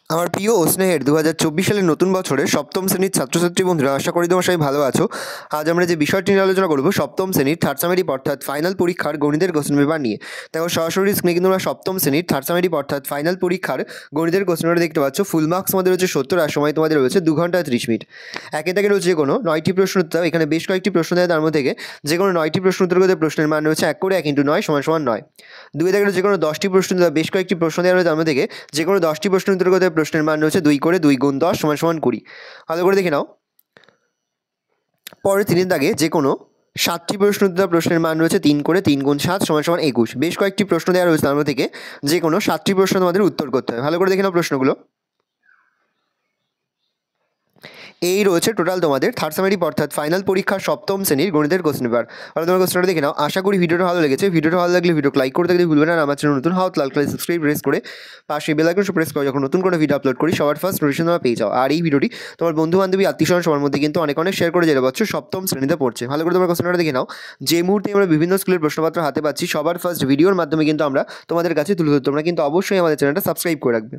আমার প্রিয় ও স্নেহের 2024 সালের নতুন বছরের সপ্তম শ্রেণীর ছাত্রছাত্রী বন্ধুরা, আশা করি তোমার সবাই ভালো আছো। আজ আমরা যে বিষয়টি নিয়ে আলোচনা করবো সপ্তম শ্রেণীর থার্ড সামেটিভ অর্থাৎ ফাইনাল পরীক্ষার গণিতের কোশ্চেন পেপার নিয়ে। দেখো সরাসরি স্ক্রিনে কিন্তু আমরা সপ্তম শ্রেণীর থার্ড সামেটিভ অর্থাৎ ফাইনাল পরীক্ষার গণিতের কোশ্চেন পেপার দেখতে পাচ্ছ। ফুল মার্কস আমাদের রয়েছে 70, আর সময় তোমাদের রয়েছে 2 ঘন্টা 30 মিনিট। একে থেকে রয়েছে যে কোনো 9টি প্রশ্ন উত্তর দাও। এখানে বেশ কয়েকটি প্রশ্ন দেয়, তার মধ্যে থেকে যে কোনো 9টি প্রশ্ন উত্তর করতে প্রশ্নের মান রয়েছে 1 করে 1 × 9 = 9। 2 থেকে যে কোনো 10টি প্রশ্ন দেওয়া, বেশ কয়েকটি প্রশ্ন দেওয়া রয়েছে, তার মধ্যে থেকে যে কোনো 10টি প্রশ্ন উত্তর করতে প্রশ্নের মান রয়েছে 2 করে 2 × 10 = 20। ভালো করে দেখে নাও। পরের 3 দাগে যে কোনো 7টি প্রশ্ন উত্তর দেওয়া, প্রশ্নের মান রয়েছে 3 করে 3 × 7 = 21। বেশ কয়েকটি প্রশ্ন দেওয়া রয়েছে, তার মধ্যে থেকে যে কোনো 7টি প্রশ্ন তোমাদের উত্তর করতে হবে। ভালো করে দেখে নাও প্রশ্নগুলো। এই রয়েছে টোটাল তোমাদের থার্ড সামেটিভ অর্থাৎ ফাইনাল পরীক্ষার সপ্তম শ্রেণীর গণিতের কোশ্চেন পেপার। আর তোমার কোশ্চেনটা দেখে নাও। আশা করি ভিডিওটা ভালো লেগেছে। ভিডিওটা ভালো লাগলে ভিডিও লাইক করতে কিন্তু ভুলবে না। আর আমার চ্যানেল নতুন হও, লাল কালার সাবস্ক্রাইব প্রেস করে পাশে বেল আইকন প্রেস করে যখন নতুন কোনো ভিডিও আপলোড করি সবার ফার্স্ট নোটিফিকেশন তোমরা পেয়ে যাও। আর এই ভিডিওটি তোমার বন্ধু বান্ধবী আত্মীয়স্বজন সবার মধ্যে কিন্তু অনেক শেয়ার করে যেতে পারছো সপ্তম শ্রেণীতে পড়ছে। ভালো করে তোমার কোশ্চেনটা দেখে নাও। যে মুহূর্তে আমরা বিভিন্ন স্কুলের প্রশ্নপত্র হাতে পাচ্ছি, সবার ফার্স্ট ভিডিওর মাধ্যমে কিন্তু আমরা তোমাদের কাছে তুলে ধরতে, তোমরা কিন্তু অবশ্যই আমাদের চ্যানেলটা সাবস্ক্রাইব করে রাখবে।